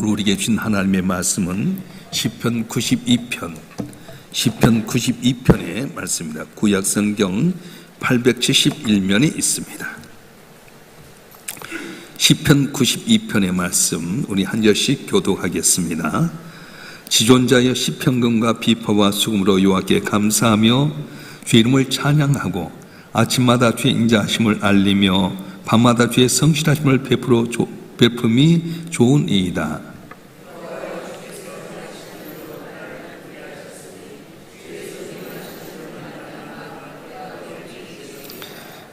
우리에게 주신 하나님의 말씀은 시편 92편의 말씀입니다. 구약 성경 871면에 있습니다. 시편 92편의 말씀 우리 한 절씩 교독하겠습니다. 지존자여 시편금과 비파와 수금으로 여호와께 감사하며 주의 이름을 찬양하고 아침마다 주의 인자하심을 알리며 밤마다 주의 성실하심을 베품이 좋으니이다.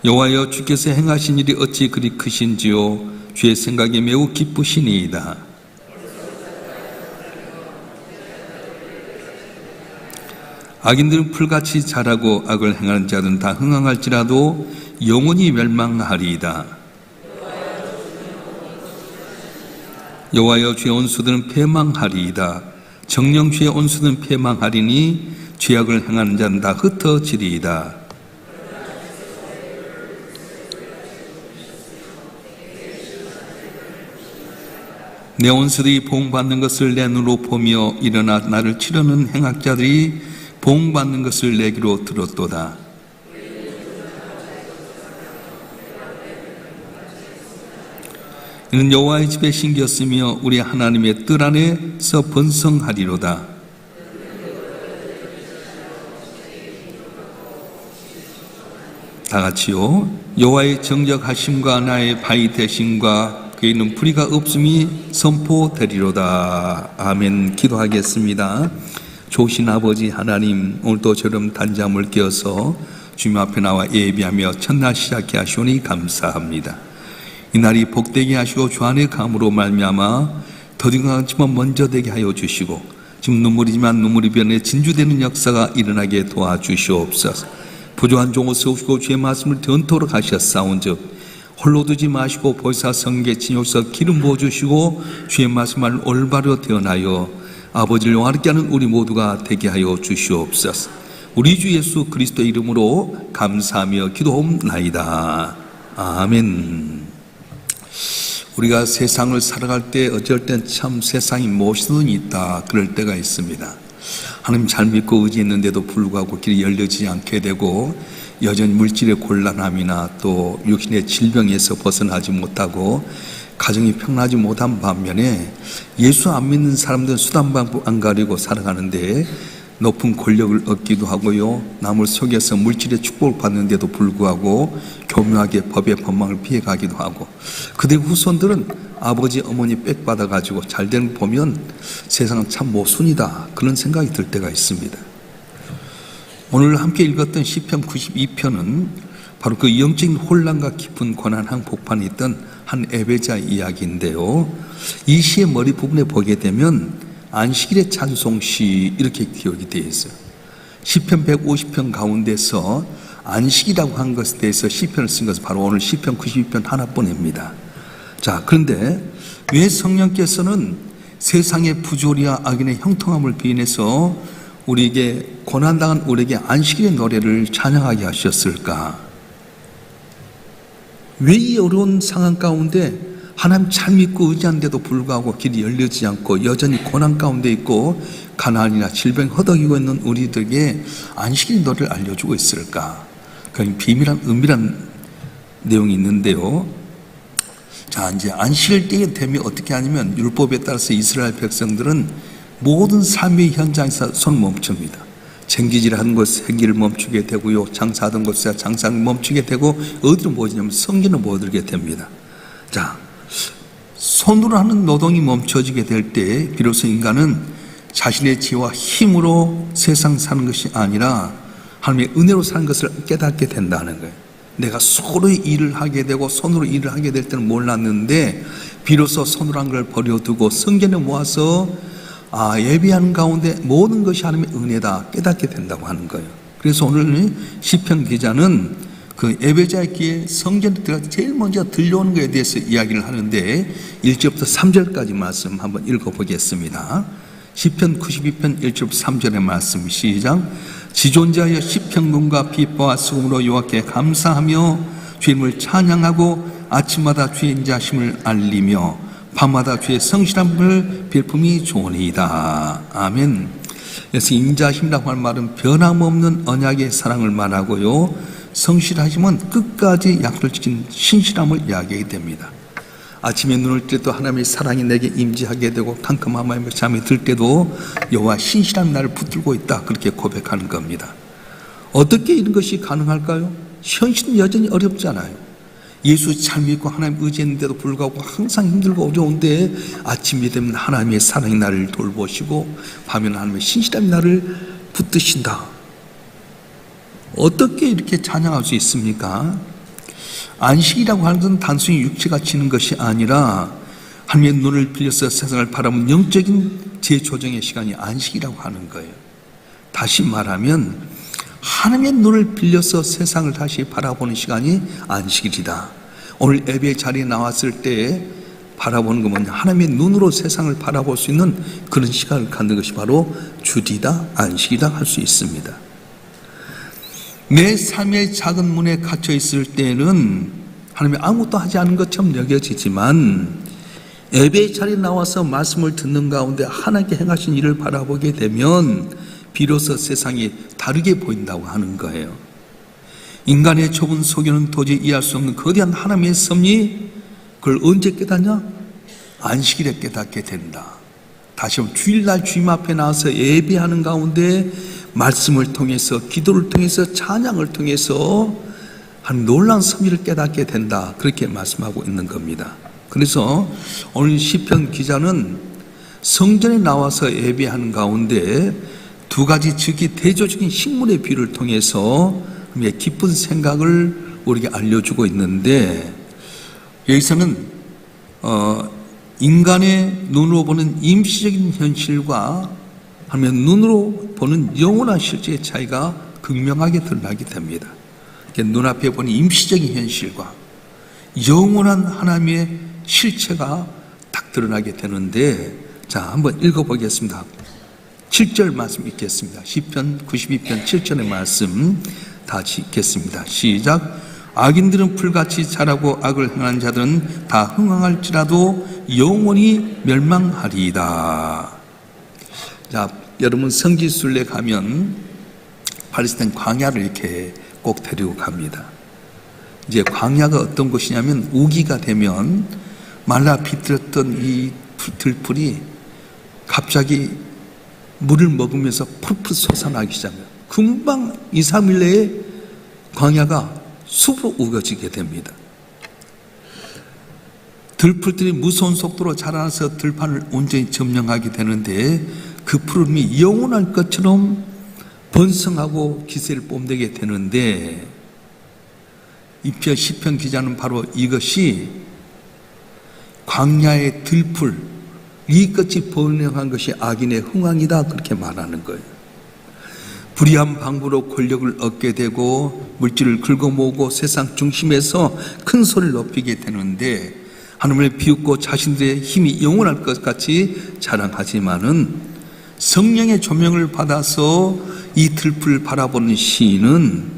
여호와여 주께서 행하신 일이 어찌 그리 크신지요 주의 생각이 매우 기쁘시니이다. 악인들은 풀같이 자라고 악을 행하는 자들은 다 흥황할지라도 영원히 멸망하리이다. 여호와여 주의 온수들은 패망하리이다. 정령 주의 온수들은 패망하리니 죄악을 행하는 자는 다 흩어지리이다. 내 온수들이 보응받는 것을 내 눈으로 보며 일어나 나를 치려는 행악자들이 보응받는 것을 내 귀로 들었도다. 이는 여호와의 집에 심겼으며 우리 하나님의 뜰 안에서 번성하리로다. 다 같이요. 여호와의 정적하심과 나의 바위 되심과 그에 있는 불의가 없음이 선포되리로다. 아멘. 기도하겠습니다. 좋으신 아버지 하나님, 오늘도 저런 단잠을 깨어서 주님 앞에 나와 예비하며 첫날 시작해 하시오니 감사합니다. 이날이 복되게 하시고 주 안의 감으로 말미암아 더딘 것 같지만 먼저 되게 하여 주시고 지금 눈물이지만 눈물이 변해 진주되는 역사가 일어나게 도와주시옵소서. 부조한 종을 세우시고 주의 말씀을 전토록 하셨사온즉 홀로 두지 마시고 보혜사 성계 진요서 기름 부어주시고 주의 말씀을 올바로 태어나여 아버지를 영화롭게 하는 우리 모두가 되게 하여 주시옵소서. 우리 주 예수 그리스도의 이름으로 감사하며 기도하옵나이다. 아멘. 우리가 세상을 살아갈 때 어쩔 땐 참 세상이 무엇이든 있다 그럴 때가 있습니다. 하나님 잘 믿고 의지했는데도 불구하고 길이 열려지지 않게 되고 여전히 물질의 곤란함이나 또 육신의 질병에서 벗어나지 못하고 가정이 평안하지 못한 반면에 예수 안 믿는 사람들은 수단방법 안 가리고 살아가는데 높은 권력을 얻기도 하고요, 남을 속여서 물질의 축복을 받는데도 불구하고 교묘하게 법의 법망을 피해가기도 하고, 그들의 후손들은 아버지 어머니 빽받아가지고 잘 되는 거 보면 세상은 참 모순이다 그런 생각이 들 때가 있습니다. 오늘 함께 읽었던 시편 92편은 바로 그 영적인 혼란과 깊은 고난 한복판에 있던 한 예배자의 이야기인데요, 이 시의 머리 부분에 보게 되면 안식일의 찬송시 이렇게 기록이 되어 있어요. 시편 150편 가운데서 안식이라고 한 것에 대해서 시편을 쓴 것은 바로 오늘 시편 92편 하나뿐입니다. 자, 그런데 왜 성령께서는 세상의 부조리와 악인의 형통함을 비인해서 우리에게 고난당한 우리에게 안식일의 노래를 찬양하게 하셨을까? 왜 이 어려운 상황 가운데 하나님 잘 믿고 의지하는데도 불구하고 길이 열리지 않고 여전히 고난 가운데 있고 가난이나 질병 허덕이고 있는 우리들에게 안식일 노래를 알려주고 있을까? 그 비밀한 은밀한 내용이 있는데요. 자, 이제 안식일 때가 되면 어떻게 하냐면 율법에 따라서 이스라엘 백성들은 모든 삶의 현장에서 손을 멈춥니다. 쟁기질하는 곳에 생기를 멈추게 되고요, 장사하던 곳에 장사를 멈추게 되고, 어디로 모이냐면 성전을 모여들게 됩니다. 자, 손으로 하는 노동이 멈춰지게 될 때 비로소 인간은 자신의 지혜와 힘으로 세상 사는 것이 아니라 하나님의 은혜로 사는 것을 깨닫게 된다는 거예요. 내가 손으로 일을 하게 되고 손으로 일을 하게 될 때는 몰랐는데 비로소 손으로 한 걸 버려두고 성전에 모아서 예배하는 가운데 모든 것이 하나님의 은혜다 깨닫게 된다고 하는 거예요. 그래서 오늘 시편 기자는 그 예배자의 귀에 성전에 들어가서 제일 먼저 들려오는 것에 대해서 이야기를 하는데 1절부터 3절까지 말씀 한번 읽어보겠습니다. 시편 92편 1절부터 3절의 말씀 시작. 지존자여 시편금과 비파와 수금으로 여호와께 감사하며 주의 이름을 찬양하고 아침마다 주의 인자하심을 알리며 밤마다 주의 성실함을 별품이 좋으니이다. 아멘. 그래서 인자심이라고 할 말은 변함없는 언약의 사랑을 말하고요, 성실하심은 끝까지 약속을 지킨 신실함을 이야기하게 됩니다. 아침에 눈을 뜰 때도 하나님의 사랑이 내게 임재하게 되고, 캄캄한 잠이 들 때도 여호와 신실한 나를 붙들고 있다, 그렇게 고백하는 겁니다. 어떻게 이런 것이 가능할까요? 현실은 여전히 어렵잖아요. 예수 잘 믿고 하나님 의지했는데도 불구하고 항상 힘들고 어려운데, 아침이 되면 하나님의 사랑이 나를 돌보시고 밤에는 하나님의 신실함이 나를 붙드신다. 어떻게 이렇게 찬양할 수 있습니까? 안식이라고 하는 것은 단순히 육체가 지는 것이 아니라 하나님의 눈을 빌려서 세상을 바라보는 영적인 재조정의 시간이 안식이라고 하는 거예요. 다시 말하면 하나님의 눈을 빌려서 세상을 다시 바라보는 시간이 안식일이다. 오늘 예배 자리에 나왔을 때 바라보는 건 뭐냐? 하나님의 눈으로 세상을 바라볼 수 있는 그런 시간을 갖는 것이 바로 주일이다, 안식이다 할 수 있습니다. 내 삶의 작은 문에 갇혀 있을 때는 하나님이 아무것도 하지 않은 것처럼 여겨지지만, 예배 자리에 나와서 말씀을 듣는 가운데 하나님께 행하신 일을 바라보게 되면 비로소 세상이 다르게 보인다고 하는 거예요. 인간의 좁은 속에는 도저히 이해할 수 없는 거대한 하나님의 섭리, 그걸 언제 깨닫냐? 안식일에 깨닫게 된다. 다시 한번 주일날 주님 앞에 나와서 예배하는 가운데 말씀을 통해서, 기도를 통해서, 찬양을 통해서 한 놀라운 섭리를 깨닫게 된다, 그렇게 말씀하고 있는 겁니다. 그래서 오늘 시편 기자는 성전에 나와서 예배하는 가운데 두 가지 즉기 대조적인 식물의 비유를 통해서 깊은 생각을 우리에게 알려주고 있는데, 여기서는 인간의 눈으로 보는 임시적인 현실과 하나님의 눈으로 보는 영원한 실제의 차이가 극명하게 드러나게 됩니다. 눈앞에 보는 임시적인 현실과 영원한 하나님의 실체가 딱 드러나게 되는데, 자, 한번 읽어보겠습니다. 7절 말씀 읽겠습니다. 시편 92편 7절의 말씀 다시 읽겠습니다. 시작. 악인들은 풀같이 자라고 악을 행하는 자들은 다 흥황할지라도 영원히 멸망하리이다. 자, 여러분 성지순례 가면 팔레스타인 광야를 이렇게 꼭 데리고 갑니다. 이제 광야가 어떤 곳이냐면, 우기가 되면 말라 비틀었던 이 들풀이 갑자기 물을 먹으면서 풀풀 솟아나기 시작해요. 금방 2, 3일 내에 광야가 숲으로 우거지게 됩니다. 들풀들이 무서운 속도로 자라나서 들판을 온전히 점령하게 되는데, 그 푸름이 영원할 것처럼 번성하고 기세를 뽐내게 되는데, 시편 기자는 바로 이것이 광야의 들풀, 이같이 번영한 것이 악인의 흥황이다, 그렇게 말하는 거예요. 불의한 방법으로 권력을 얻게 되고 물질을 긁어모으고 세상 중심에서 큰 소리를 높이게 되는데, 하나님을 비웃고 자신들의 힘이 영원할 것 같이 자랑하지만은 성령의 조명을 받아서 이 들풀을 바라보는 시인은,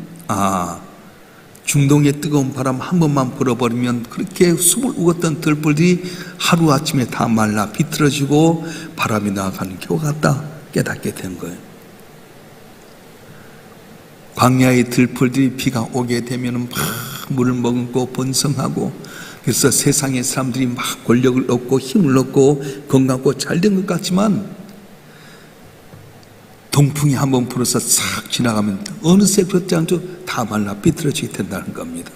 중동의 뜨거운 바람 한 번만 불어버리면 그렇게 숲을 우겼던 들풀들이 하루아침에 다 말라 비틀어지고 바람이 나가는 겨우 같다 깨닫게 된 거예요. 광야의 들풀들이 비가 오게 되면 막 물을 머금고 번성하고, 그래서 세상의 사람들이 막 권력을 얻고 힘을 얻고 건강하고 잘된 것 같지만, 동풍이 한번 불어서 싹 지나가면 어느새 그렇지 않죠? 다 말라 비틀어지게 된다는 겁니다.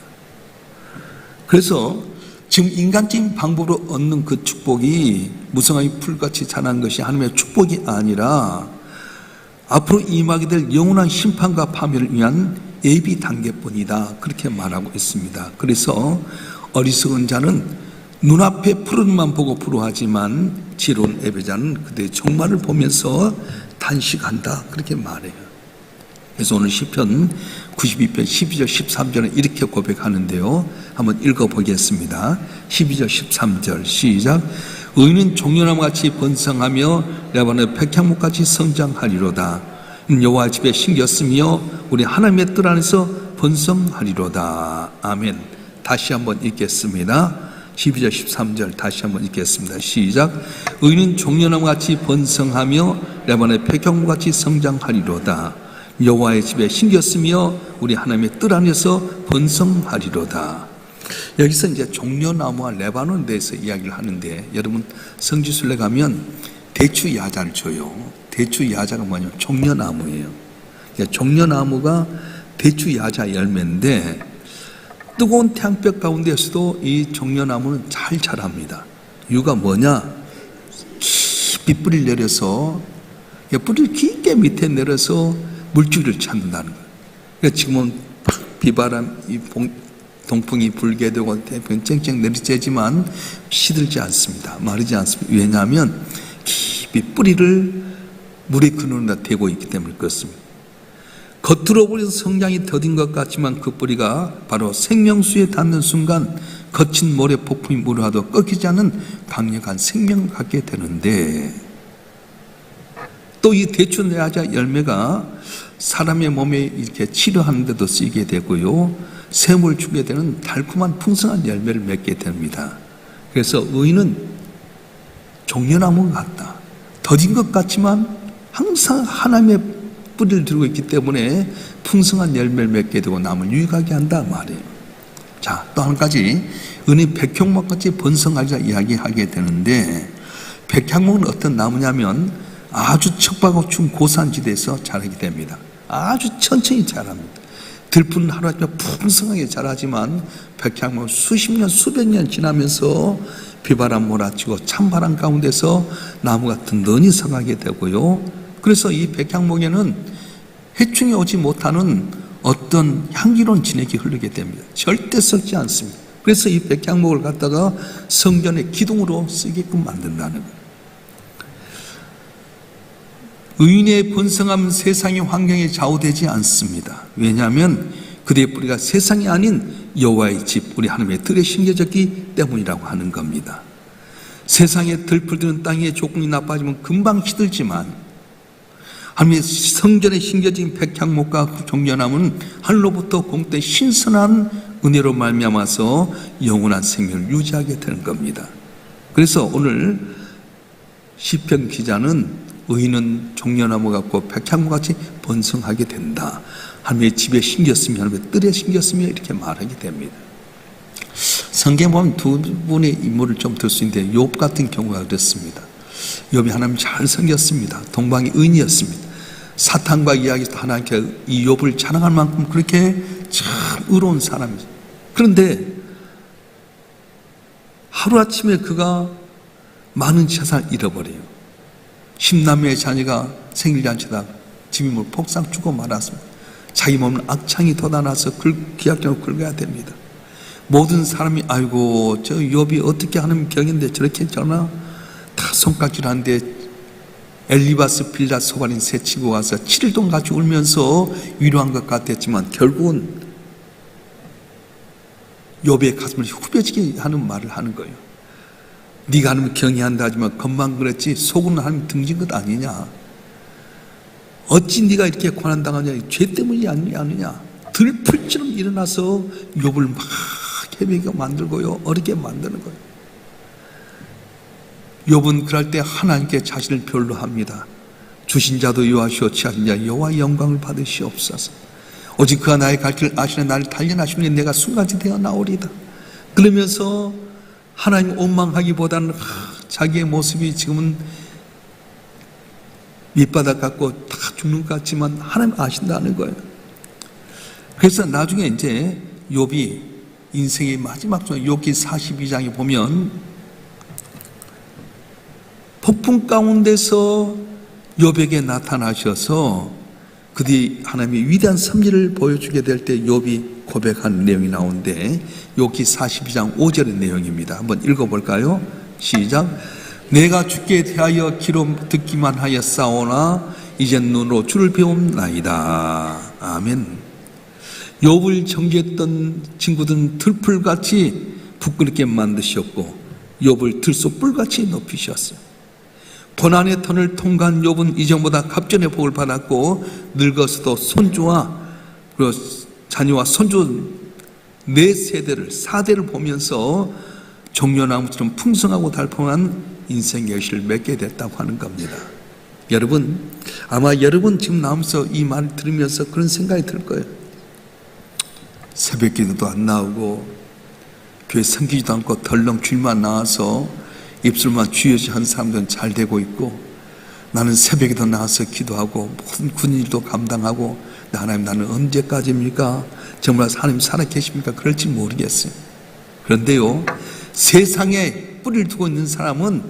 그래서 지금 인간적인 방법으로 얻는 그 축복이 무성하게 풀같이 자란 것이 하나님의 축복이 아니라 앞으로 임하게 될 영원한 심판과 파멸을 위한 예비 단계뿐이다, 그렇게 말하고 있습니다. 그래서 어리석은 자는 눈앞에 푸른만 보고 부러워하지만 지혜로운 예배자는 그들의 종말을 보면서 단식한다, 그렇게 말해요. 그래서 오늘 시편 92편 12절 13절은 이렇게 고백하는데요, 한번 읽어보겠습니다. 12절 13절 시작. 의인은 종려나무같이 번성하며 레바논의 백향목같이 성장하리로다. 여호와 집에 심겼으며 우리 하나님의 뜰 안에서 번성하리로다. 아멘. 다시 한번 읽겠습니다. 12절 13절 다시 한번 읽겠습니다. 시작. 의인은 종려나무같이 번성하며 레바논의 백향목같이 성장하리로다. 여호와의 집에 심겼으며 우리 하나님의 뜰 안에서 번성하리로다. 여기서 이제 종려나무와 레바논에 대해서 이야기를 하는데, 여러분 성지순례 가면 대추 야자를 줘요. 대추 야자가 뭐냐면 종려나무예요. 종려나무가 대추 야자 열매인데, 뜨거운 태양볕 가운데서도 이 종려나무는 잘 자랍니다. 이유가 뭐냐? 깊이 뿌리를 내려서, 뿌리를 깊게 밑에 내려서 물줄기를 찾는다는 거예요. 그러니까 지금은 비바람, 동풍이 불게 되고 태풍이 쨍쨍 내리쬐지만 시들지 않습니다. 마르지 않습니다. 왜냐하면 깊이 뿌리를 물의 근원에다 대고 있기 때문에 그렇습니다. 겉으로 보여서 성장이 더딘 것 같지만 그 뿌리가 바로 생명수에 닿는 순간 거친 모래 폭풍이 물어와도 꺾이지 않는 강력한 생명을 갖게 되는데, 또 이 대추 야자 열매가 사람의 몸에 이렇게 치료하는 데도 쓰이게 되고요, 샘을 주게 되는 달콤한 풍성한 열매를 맺게 됩니다. 그래서 의인은 종려나무 같다. 더딘 것 같지만 항상 하나님의 뿌리를 들고 있기 때문에 풍성한 열매를 맺게 되고 남을 유익하게 한다 말이에요. 자, 또 한 가지, 은이 백향목같이 번성하자 이야기하게 되는데, 백향목은 어떤 나무냐면 아주 척박하고 추운 고산지대에서 자라게 됩니다. 아주 천천히 자랍니다. 들풀은 하루아침에 풍성하게 자라지만 백향목은 수십 년, 수백 년 지나면서 비바람 몰아치고 찬바람 가운데서 나무가 든든히 서가게 되고요, 그래서 이 백향목에는 해충이 오지 못하는 어떤 향기로운 진액이 흐르게 됩니다. 절대 썩지 않습니다. 그래서 이 백향목을 갖다가 성전의 기둥으로 쓰게끔 만든다는 거예요. 의인의 번성함은 세상의 환경에 좌우되지 않습니다. 왜냐하면 그들의 뿌리가 세상이 아닌 여호와의 집, 우리 하나님의 뜰에 심겨졌기 때문이라고 하는 겁니다. 세상의 들풀들은 땅의 조건이 나빠지면 금방 시들지만 하나님의 성전에 심겨진 백향목과 종려나무는 하늘로부터 공급된 신선한 은혜로 말미암아서 영원한 생명을 유지하게 되는 겁니다. 그래서 오늘 시편 기자는 의인은 종려나무 같고 백향목같이 번성하게 된다. 하나님의 집에 심겼으며 하나님의 뜰에 심겼으며 이렇게 말하게 됩니다. 성경에 보면 두 분의 인물을 좀 들 수 있는데, 욥 같은 경우가 그렇습니다. 욥이 하나님 잘 섬겼습니다. 동방의 의인이었습니다. 사탄과 이야기에서 하나님께 이 욥을 자랑할 만큼 그렇게 참 의로운 사람이죠. 그런데 하루아침에 그가 많은 재산을 잃어버려요. 10남매의 자녀가 생일잔치다 집임을 폭삭 주고 말았습니다. 자기 몸은 악창이 돋아나서 기약적으로 긁어야 됩니다. 모든 사람이 아이고 저 욥이 어떻게 하는 경인데 저렇게 저나 다 손가락질하는데, 엘리바스 빌라 소발인 새 친구가 와서 7일 동안 같이 울면서 위로한 것 같았지만 결국은 욥의 가슴을 후벼지게 하는 말을 하는 거예요. 네가 하나님 경외한다 하지만 겉만 그랬지 속은 하나님 등진 것 아니냐. 어찌 네가 이렇게 고난당하냐. 죄 때문이 아니냐. 들풀처럼 일어나서 욥을 막 헤매게 만들고요, 어렵게 만드는 거예요. 욥은 그럴 때 하나님께 자신을 별로 합니다. 주신 자도 여호와시오, 취하신 자 여호와의 영광을 받으시옵소서. 오직 그가 나의 갈 길을 아시는 나를 단련하시니 내가 순간치 되어 나오리다. 그러면서 하나님 원망하기보다는 자기의 모습이 지금은 밑바닥 같고 다 죽는 것 같지만 하나님 아신다는 거예요. 그래서 나중에 이제 욥이 인생의 마지막 중 욥기 42장에 보면 폭풍 가운데서 욥에게 나타나셔서 그들이 하나님의 위대한 섭리를 보여주게 될 때 욥이 고백한 내용이 나오는데, 욥기 42장 5절의 내용입니다. 한번 읽어볼까요? 시작. 내가 주께 대하여 귀로 듣기만 하였사오나 이젠 눈으로 주를 배움나이다. 아멘. 욥을 정죄했던 친구들은 들풀같이 부끄럽게 만드셨고 욥을 들소 뿔같이 높이셨어요. 고난의 터널을 통과한 욥은 이전보다 갑전의 복을 받았고 늙어서도 손주와 자녀와 손주 4세대를 4대를 보면서 종려나무처럼 풍성하고 달콤한 인생 여실을 맺게 됐다고 하는 겁니다. 여러분, 아마 여러분 지금 나오면서 이 말 들으면서 그런 생각이 들 거예요. 새벽 기도도 안 나오고 교회 섬기지도 않고 덜렁 줄만 나와서 입술만 쥐어지 한 사람들은 잘 되고 있고, 나는 새벽에도 나와서 기도하고 모든 군일도 감당하고, 하나님 나는 언제까지입니까? 정말 하나님 살아계십니까? 그럴지 모르겠어요. 그런데요, 세상에 뿌리를 두고 있는 사람은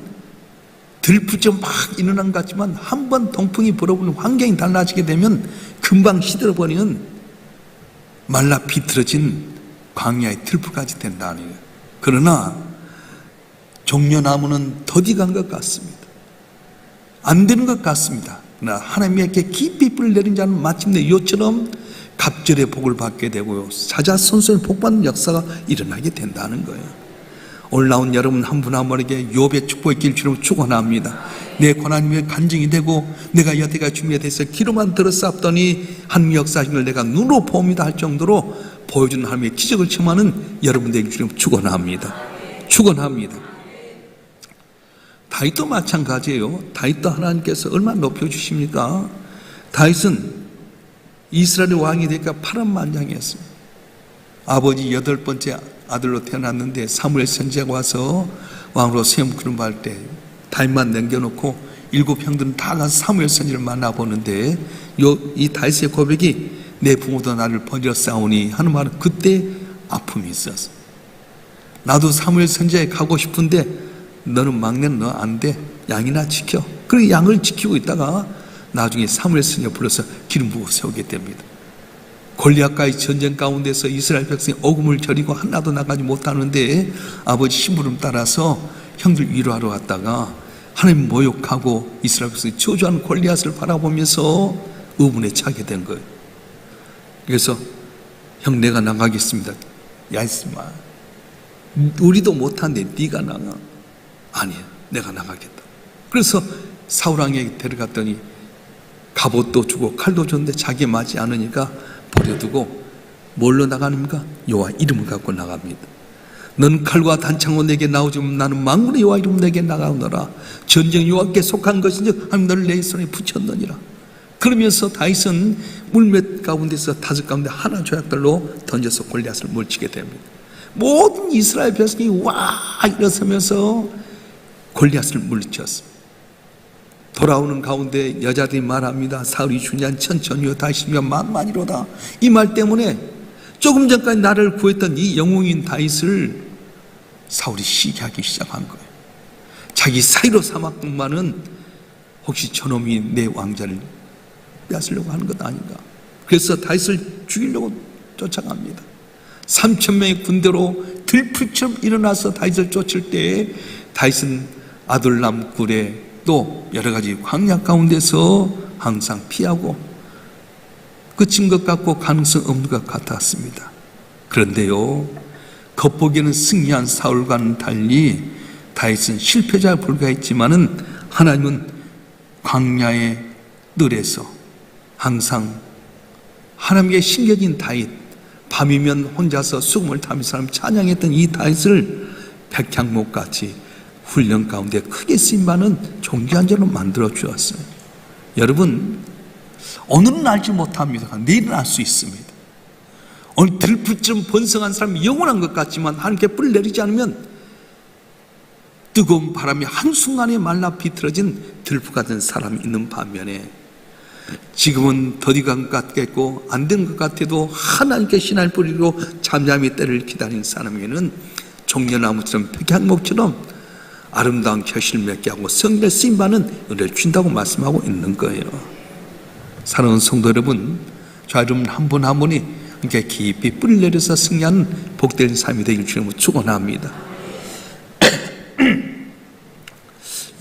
들풀처럼 막 일어난 것 같지만 한 번 동풍이 불어오는 환경이 달라지게 되면 금방 시들어버리는 말라 비틀어진 광야의 들풀까지 된다는 거예요. 그러나 종려나무는 더디 간 것 같습니다. 안 되는 것 같습니다. 그러나 하나님께 깊이 뿌리를 내린 자는 마침내 요처럼 갑절의 복을 받게 되고요, 사자손손 복받는 역사가 일어나게 된다는 거예요. 오늘 나온 여러분 한 분 한 분에게 욥의 축복의 길처럼 축원합니다. 내 고난임의 간증이 되고 내가 여태까지 준비에 대해서 귀로만 들었사옵더니 하나님의 역사하신 걸 내가 눈으로 봅니다 할 정도로 보여주는 하나님의 기적을 체험하는 여러분들에게 주님 축원합니다. 축원합니다. 다윗도 마찬가지예요. 다윗도 하나님께서 얼마나 높여주십니까? 다윗은 이스라엘의 왕이 되니까 파란만장했습니다. 아버지 8번째 아들로 태어났는데 사무엘 선지자가 와서 왕으로 세움 그런 말 때 다윗만 남겨놓고 7형들은 다 가서 사무엘 선지자를 만나보는데 이 다윗의 고백이 내 부모도 나를 버리러 싸우니 하는 말은 그때 아픔이 있었어. 나도 사무엘 선지자에 가고 싶은데 너는 막내는 너 안 돼. 양이나 지켜. 그리고 양을 지키고 있다가 나중에 사무엘 선지자 불러서 기름 부어 세우게 됩니다. 골리앗과의 전쟁 가운데서 이스라엘 백성이 어금을 저리고 하나도 나가지 못하는데 아버지 심부름 따라서 형들 위로하러 왔다가 하나님 모욕하고 이스라엘 백성이 저주하는 골리앗을 바라보면서 의문에 차게 된 거예요. 그래서 형 내가 나가겠습니다. 야 이스마, 우리도 못하는데 네가 나가. 아니야, 내가 나가겠다. 그래서 사울왕에게 데려갔더니 갑옷도 주고 칼도 줬는데 자기 맞지 않으니까 버려두고 뭘로 나가는가? 여호와 이름을 갖고 나갑니다. 넌 칼과 단창으로 내게 나오지만 나는 만군의 여호와 이름 내게 나가오너라. 전쟁 여호와께 속한 것인즉 하나님 너를 내 손에 붙였느니라. 그러면서 다윗은 물맷 가운데서 다섯 가운데 하나 조약들로 던져서 골리앗을 물치게 됩니다. 모든 이스라엘 백성이 와 일어서면서 골리앗을 물리쳤습니다. 돌아오는 가운데 여자들이 말합니다. 사울이 주냐 천천히요 다시면 만만이로다. 이 말 때문에 조금 전까지 나를 구했던 이 영웅인 다윗을 사울이 시기하기 시작한 거예요. 자기 사이로 삼았건만은 혹시 저놈이 내 왕자를 빼앗으려고 하는 것 아닌가. 그래서 다윗을 죽이려고 쫓아갑니다. 3,000명의 군대로 들풀처럼 일어나서 다윗을 쫓을 때 다윗은 아둘람 굴에 또 여러 가지 광야 가운데서 항상 피하고 끝인 것 같고 가능성 없는 것 같았습니다. 그런데요, 겉보기에는 승리한 사울과는 달리 다윗은 실패자에 불과했지만은 하나님은 광야의 뜰에서 항상 하나님께 심겨진 다윗, 밤이면 혼자서 수금을 타면서 사람 찬양했던 이 다윗을 백향목같이 훈련 가운데 크게 쓰임받는 존귀한 자로 만들어 주었어요. 여러분, 오늘은 알지 못합니다. 내일은 알 수 있습니다. 오늘 들풀처럼 번성한 사람이 영원한 것 같지만 하나님께 뿔 내리지 않으면 뜨거운 바람이 한순간에 말라 비틀어진 들풀 같은 사람이 있는 반면에 지금은 더디간 것 같겠고 안 된 것 같아도 하나님께 신앙을 뿌리고 잠잠히 때를 기다리는 사람에게는 종려나무처럼 백향목처럼 아름다운 결실을 맺게 하고 성령의 쓰임받는 은혜를 준다고 말씀하고 있는 거예요. 사랑하는 성도 여러분, 저 여러분 한 분 한 분이 이렇게 깊이 뿌리를 내려서 승리하는 복된 삶이 되길 주님으로 축원합니다.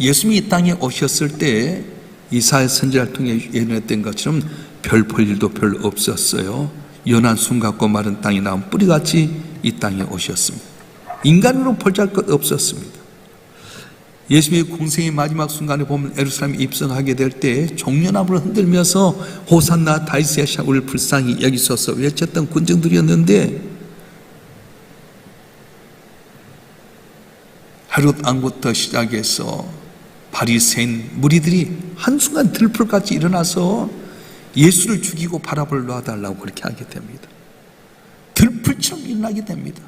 예수님이 이 땅에 오셨을 때 이사야 선지자를 통해 예언했던 것처럼 별 볼 일도 별로 없었어요. 연한 숨 같고 마른 땅에 나온 뿌리같이 이 땅에 오셨습니다. 인간으로 볼잘 것 없었습니다. 예수님의 공생의 마지막 순간에 보면 예루살렘에 입성하게 될 때 종려나무를 흔들면서 호산나 다윗의 샤울을 불쌍히 여기소서 외쳤던 군중들이었는데 헤롯 왕부터 시작해서 바리새인 무리들이 한순간 들풀같이 일어나서 예수를 죽이고 바라볼 놔달라고 그렇게 하게 됩니다. 들풀처럼 일어나게 됩니다.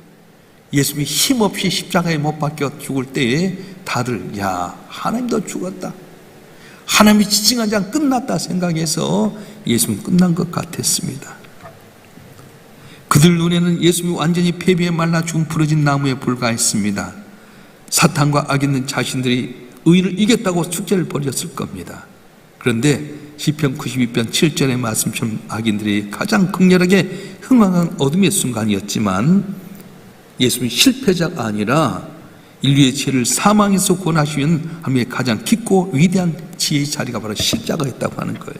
예수님이 힘없이 십자가에 못 박혀 죽을 때에 다들 야, 하나님도 죽었다, 하나님이 지칭한 장 끝났다 생각해서 예수님 끝난 것 같았습니다. 그들 눈에는 예수님이 완전히 폐비에 말라 죽은 부러진 나무에 불과했습니다. 사탄과 악인은 자신들이 의를 이겼다고 축제를 벌였을 겁니다. 그런데 시편 92편 7절의 말씀처럼 악인들이 가장 극렬하게 흥황한 어둠의 순간이었지만 예수님은 실패자가 아니라 인류의 죄를 사망에서 구원하시는 하나님의 가장 깊고 위대한 지혜의 자리가 바로 십자가였다고 하는 거예요.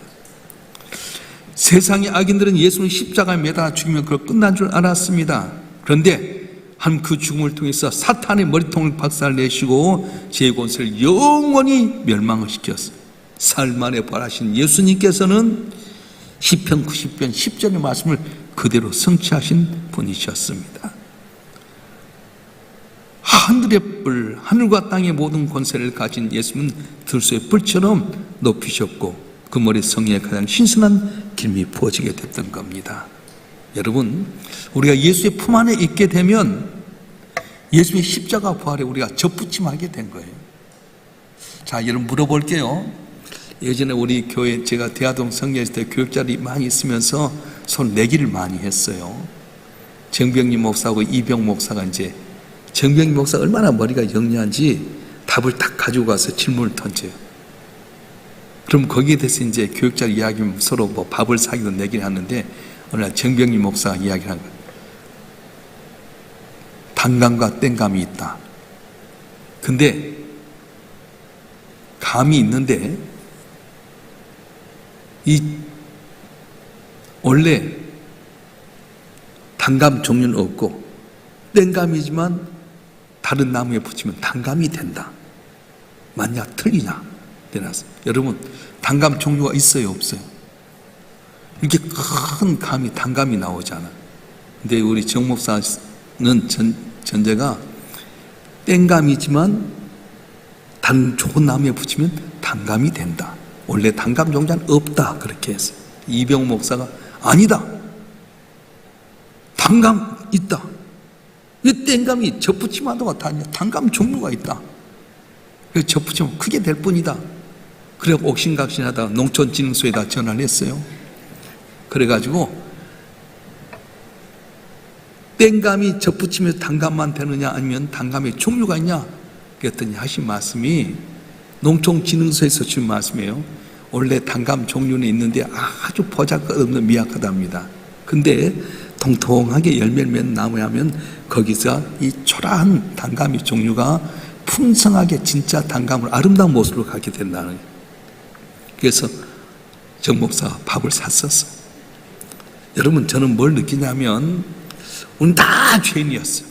세상의 악인들은 예수는 십자가에 매달아 죽이면 그걸 끝난 줄 알았습니다. 그런데 하나님 그 죽음을 통해서 사탄의 머리통을 박살내시고 죄의 권세를 영원히 멸망을 시켰어요. 사흘 만에 부활하신 예수님께서는 시편 90편 10절의 말씀을 그대로 성취하신 분이셨습니다. 하늘의 뿔, 하늘과 땅의 모든 권세를 가진 예수님은 들소의 뿔처럼 높이셨고 그 머리 성령에 가장 신선한 기름이 부어지게 됐던 겁니다. 여러분, 우리가 예수의 품 안에 있게 되면 예수의 십자가 부활에 우리가 접붙임하게 된 거예요. 자, 여러분 물어볼게요. 예전에 우리 교회, 제가 대하동 성교에 있을 때 교육자들이 많이 있으면서 손 내기를 많이 했어요. 정병림 목사하고 이병 목사가 이제, 정병림 목사가 얼마나 머리가 영리한지 답을 딱 가지고 가서 질문을 던져요. 그럼 거기에 대해서 이제 교육자 이야기하면 서로 뭐 밥을 사기도 내기를 하는데, 어느 날 정병림 목사가 이야기를 한 거예요. 단감과 땡감이 있다. 근데 감이 있는데 원래 단감 종류는 없고 땡감이지만 다른 나무에 붙이면 단감이 된다. 맞냐 틀리냐 대놨어요. 여러분, 단감 종류가 있어요 없어요? 이렇게 큰 감이 단감이 나오잖아. 근데 우리 정 목사는 전제가 땡감이지만 다른 좋은 나무에 붙이면 단감이 된다. 원래 단감 종자는 없다 그렇게 했어요. 이병 목사가 아니다, 단감 있다. 이 땡감이 접붙이면 하다가 단감 종류가 있다. 그래서 접붙이면 크게 될 뿐이다. 그래 옥신각신하다가 농촌진흥소에다 전화를 했어요. 그래가지고 땡감이 접붙이면 단감만 되느냐 아니면 단감의 종류가 있냐 그랬더니 하신 말씀이, 농촌진흥소에서 준 말씀이에요. 원래 단감 종류는 있는데 아주 보잘것없는 미약하답니다. 근데 통통하게 열매를 맺는 나무에 하면 거기서 이 초라한 단감의 종류가 풍성하게 진짜 단감을 아름다운 모습으로 갖게 된다는 거예요. 그래서 정 목사가 밥을 샀었어요. 여러분, 저는 뭘 느끼냐면 우리는 다 죄인이었어요.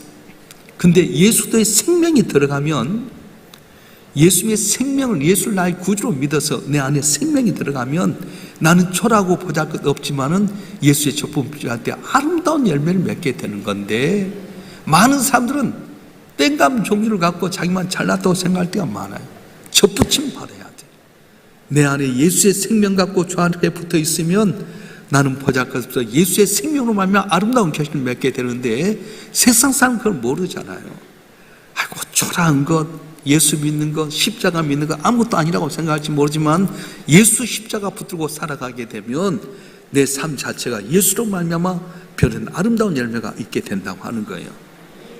근데 예수의 생명이 들어가면, 예수의 생명을, 예수를 나의 구주로 믿어서 내 안에 생명이 들어가면 나는 초라하고 보잘것 없지만은 예수의 접붙임할 때 아름다운 열매를 맺게 되는 건데, 많은 사람들은 땡감 종류를 갖고 자기만 잘났다고 생각할 때가 많아요. 접붙임 받아야 돼. 내 안에 예수의 생명 갖고 주 안에 붙어 있으면 나는 보잘것없어 예수의 생명으로 말미암아 아름다운 결실을 맺게 되는데, 세상 사람은 그걸 모르잖아요. 아이고 초라한 것, 예수 믿는 것, 십자가 믿는 것 아무것도 아니라고 생각할지 모르지만 예수 십자가 붙들고 살아가게 되면 내 삶 자체가 예수로 말미암아 별은 아름다운 열매가 있게 된다고 하는 거예요.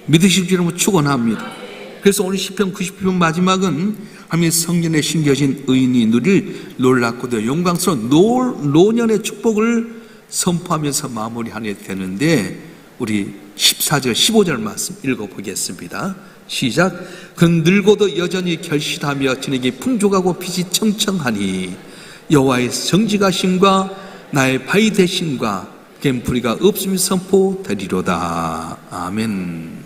믿으실 줄 여러분 축원합니다. 그래서 오늘 시편 90편 마지막은 하나님의 성전에 심겨진 의인이 누릴 놀랍고도 영광스러운 노년의 축복을 선포하면서 마무리하게 되는데, 우리 14절 15절 말씀 읽어보겠습니다. 시작. 그는 늙어도 여전히 결실하며 진에게 풍족하고 빛이 청청하니 여호와의 정직하심과 나의 바위 되심과 갬뿌리가 없음이 선포되리로다. 아멘.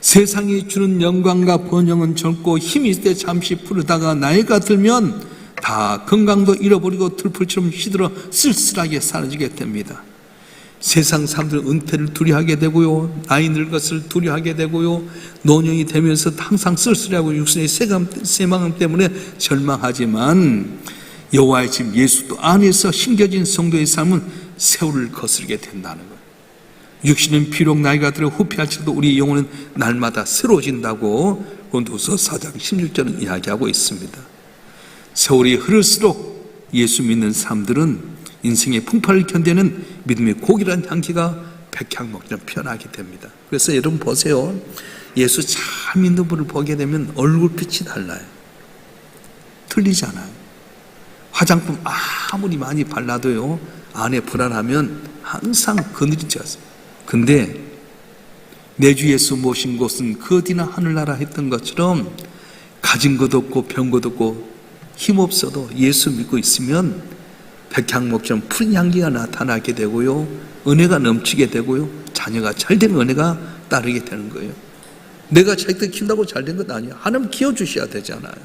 세상이 주는 영광과 번영은 젊고 힘이 있을 때 잠시 푸르다가 나이가 들면 다 건강도 잃어버리고 들풀처럼 시들어 쓸쓸하게 사라지게 됩니다. 세상 사람들은 은퇴를 두려워하게 되고요, 나이 늙었을 두려워하게 되고요, 노년이 되면서 항상 쓸쓸하고 육신의 세망함 때문에 절망하지만 여호와의 집 예수 안에서 심겨진 성도의 삶은 세월을 거스르게 된다는 거예요. 육신은 비록 나이가 들어 후패할지라도 우리 영혼은 날마다 새로워진다고 고린도후서 4장 16절은 이야기하고 있습니다. 세월이 흐를수록 예수 믿는 사람들은 인생의 풍파를 견디는 믿음의 고귀한 향기가 백향목처럼 피어나게 됩니다. 그래서 여러분 보세요. 예수 잘 믿는 분을 보게 되면 얼굴빛이 달라요. 틀리잖아요. 화장품 아무리 많이 발라도요, 안에 불안하면 항상 그늘이지 않습니다. 근데 내 주 예수 모신 곳은 그 어디나 하늘나라 했던 것처럼 가진 것 없고 병 것 없고 힘없어도 예수 믿고 있으면 백향목처럼 푸른 향기가 나타나게 되고요, 은혜가 넘치게 되고요, 자녀가 잘된 은혜가 따르게 되는 거예요. 내가 자식들 키운다고 잘된 것 아니에요. 하나님 키워주셔야 되잖아요.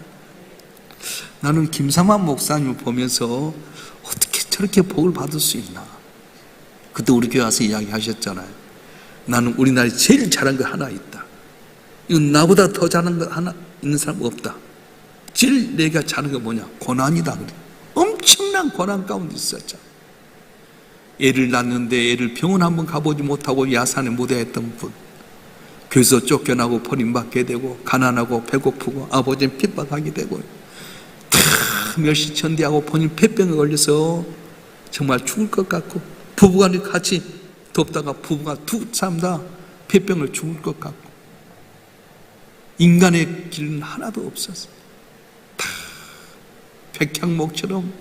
나는 김상만 목사님을 보면서 어떻게 저렇게 복을 받을 수 있나. 그때 우리 교회 와서 이야기하셨잖아요. 나는 우리나라에 제일 잘한 거 하나 있다. 이건 나보다 더 잘한 거 하나 있는 사람 없다. 제일 내가 잘한 거 뭐냐? 고난이다. 그래. 엄청난 고난 가운데 있었죠. 애를 낳는데 애를 병원 한번 가보지 못하고 야산에 무대했던 분, 교회에서 쫓겨나고 버림받게 되고 가난하고 배고프고 아버지는 핍박하게 되고 다 멸시천대하고 본인 폐병에 걸려서 정말 죽을 것 같고, 부부간에 같이 돕다가 부부가 두 사람 다 폐병을 죽을 것 같고, 인간의 길은 하나도 없었어요. 다 백향목처럼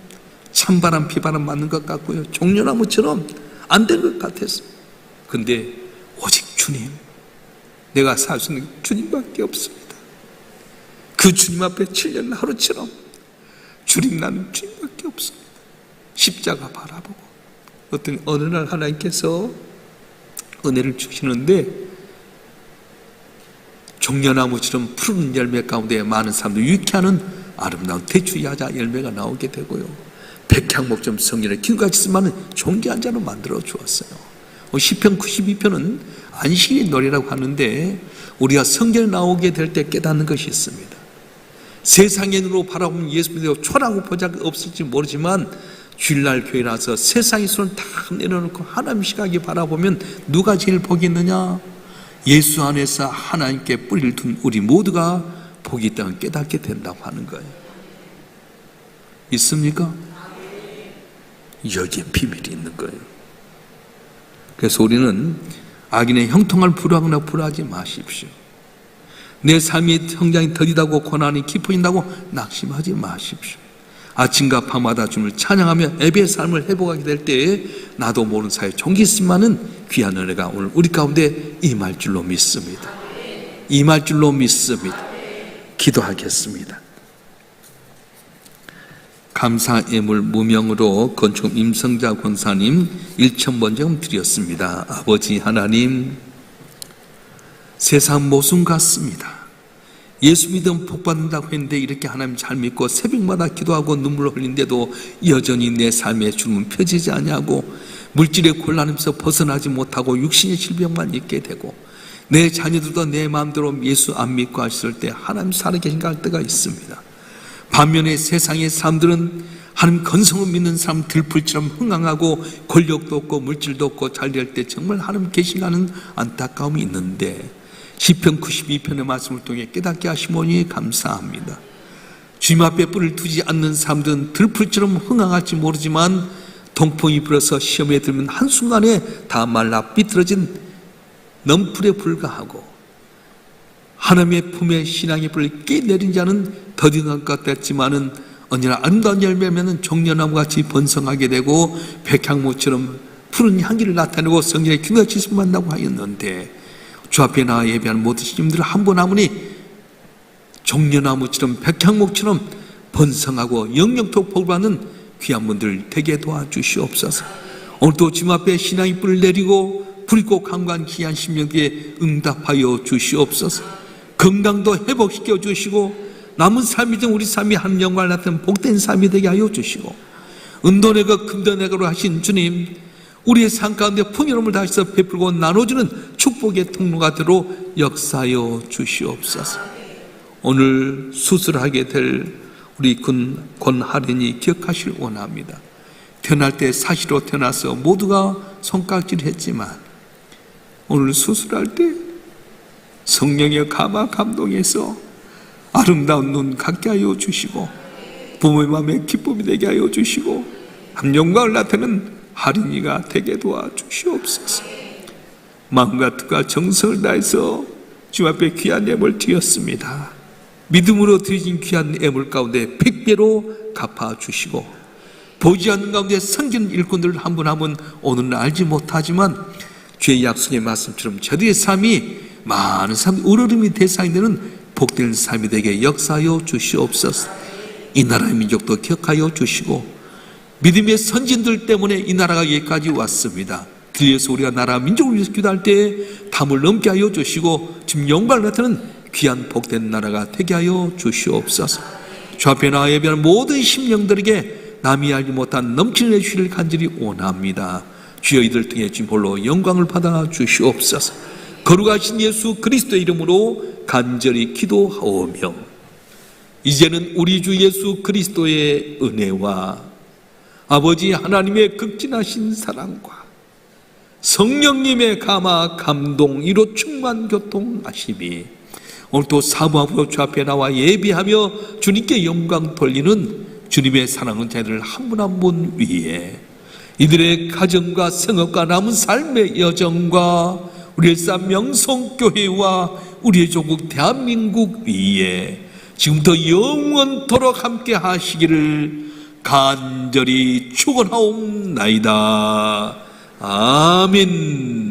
찬바람 비바람 맞는 것 같고요, 종려나무처럼 안 된 것 같았어요. 근데 오직 주님, 내가 살 수 있는 주님밖에 없습니다. 그 주님 앞에 7년 하루처럼 주님, 나는 주님밖에 없습니다. 십자가 바라보고 어느 날 하나님께서 은혜를 주시는데 종려나무처럼 푸른 열매 가운데 많은 사람들 유익하는 아름다운 대추야자 열매가 나오게 되고요, 백향목처럼 성령의 기운같이 쓰면 존귀한 자로 만들어 주었어요. 시편 92편은 안식일의 노래라고 하는데, 우리가 성경에 나오게 될 때 깨닫는 것이 있습니다. 세상의 눈으로 바라보면 예수 믿고 초라하고 보자가 없을지 모르지만 주일날 교회 나서 세상의 손을 다 내려놓고 하나님 시각에 바라보면 누가 제일 복이 있느냐? 예수 안에서 하나님께 뿌리를 둔 우리 모두가 복이 있다는 깨닫게 된다고 하는 거예요. 있습니까? 여기에 비밀이 있는 거예요. 그래서 우리는 악인의 형통을 불하거나 불하지 마십시오. 내 삶이 성장이 더디다고 고난이 깊어진다고 낙심하지 마십시오. 아침과 밤마다 주님을 찬양하며 예배의 삶을 회복하게 될 때에 나도 모르는 사이에 종기 있으면은 귀한 은혜가 오늘 우리 가운데 임할 줄로 믿습니다. 임할 줄로 믿습니다. 기도하겠습니다. 감사 예물 무명으로 건축 임성자 권사님 1,000번정 드렸습니다. 아버지 하나님, 세상 모순 같습니다. 예수 믿으면 복 받는다고 했는데 이렇게 하나님 잘 믿고 새벽마다 기도하고 눈물을 흘린데도 여전히 내 삶의 주름은 펴지지 아니하고 물질의 곤란함에서 벗어나지 못하고 육신의 질병만 있게 되고, 내 자녀들도 내 마음대로 예수 안 믿고 하실 때 하나님 살아계신가 할 때가 있습니다. 반면에 세상의 사람들은 하나님 건성을 믿는 사람 들풀처럼 흥황하고 권력도 없고 물질도 없고 잘 될 때 정말 하나님 계시라는 안타까움이 있는데, 시편 92편의 말씀을 통해 깨닫게 하시오니 감사합니다. 주님 앞에 뿔을 두지 않는 사람들은 들풀처럼 흥황할지 모르지만 동풍이 불어서 시험에 들면 한순간에 다 말라 삐뚤어진 넘풀에 불과하고, 하나님의 품에 신앙의 불을 끼내린 자는 더딘 것 같았지만은 언제나 아름다운 열매면 종려나무같이 번성하게 되고 백향목처럼 푸른 향기를 나타내고 성령의 기운같이 만나고 하였는데, 주 앞에 나와 예배하는 모든 신님들 한 분 한 분이 종려나무처럼 백향목처럼 번성하고 영영토록 복을 받는 귀한 분들 되게 도와주시옵소서. 오늘도 주님 앞에 신앙의 뿔을 내리고 붉고 강구한 귀한 심령에 응답하여 주시옵소서. 건강도 회복시켜 주시고 남은 삶이 등 우리 삶이 하나님 영광을 나타내는 복된 삶이 되게 하여 주시고, 은도내가 금도내가로 하신 주님, 우리의 삶 가운데 풍요로움을 다해서 베풀고 나눠주는 축복의 통로가 되도록 역사하여 주시옵소서. 오늘 수술하게 될 우리 권하린이 기억하시길 원합니다. 태어날 때 사시로 태어나서 모두가 손깍질 했지만 오늘 수술할 때 성령의 감동해서 아름다운 눈 갖게 하여 주시고 부모의 마음에 기쁨이 되게 하여 주시고 영광을 나타내는 하린이가 되게 도와주시옵소서. 마음과 뜻과 정성을 다해서 주 앞에 귀한 예물 드렸습니다. 믿음으로 드려진 귀한 예물 가운데 100배로 갚아주시고 보이지 않는 가운데 섬기는 일꾼들 한 분 한 분 오늘은 알지 못하지만 주의 약속의 말씀처럼 저들의 삶이 많은 삶 으르름이 대상이 되는 복된 삶이 되게 역사하여 주시옵소서. 이 나라의 민족도 기억하여 주시고 믿음의 선진들 때문에 이 나라가 여기까지 왔습니다. 뒤에서 우리가 나라 민족을 위해서 기도할 때 담을 넘게 하여 주시고 지금 영광을 나타내는 귀한 복된 나라가 되게 하여 주시옵소서. 주 앞에 나와 예배하는 모든 심령들에게 남이 알지 못한 넘치는 해주시를 간절히 원합니다. 주여 이들 통해 지금 홀로 영광을 받아 주시옵소서. 거룩하신 예수 그리스도의 이름으로 간절히 기도하오며 이제는 우리 주 예수 그리스도의 은혜와 아버지 하나님의 극진하신 사랑과 성령님의 감동 이로 충만 교통하심이 오늘도 사모하고 주 앞에 나와 예비하며 주님께 영광 돌리는 주님의 사랑하는 자들 한 분 한 분 위에 이들의 가정과 생업과 남은 삶의 여정과 우리의 삶 명성교회와 우리의 조국 대한민국 위에 지금부터 영원토록 함께 하시기를 간절히 축원하옵나이다. 아멘.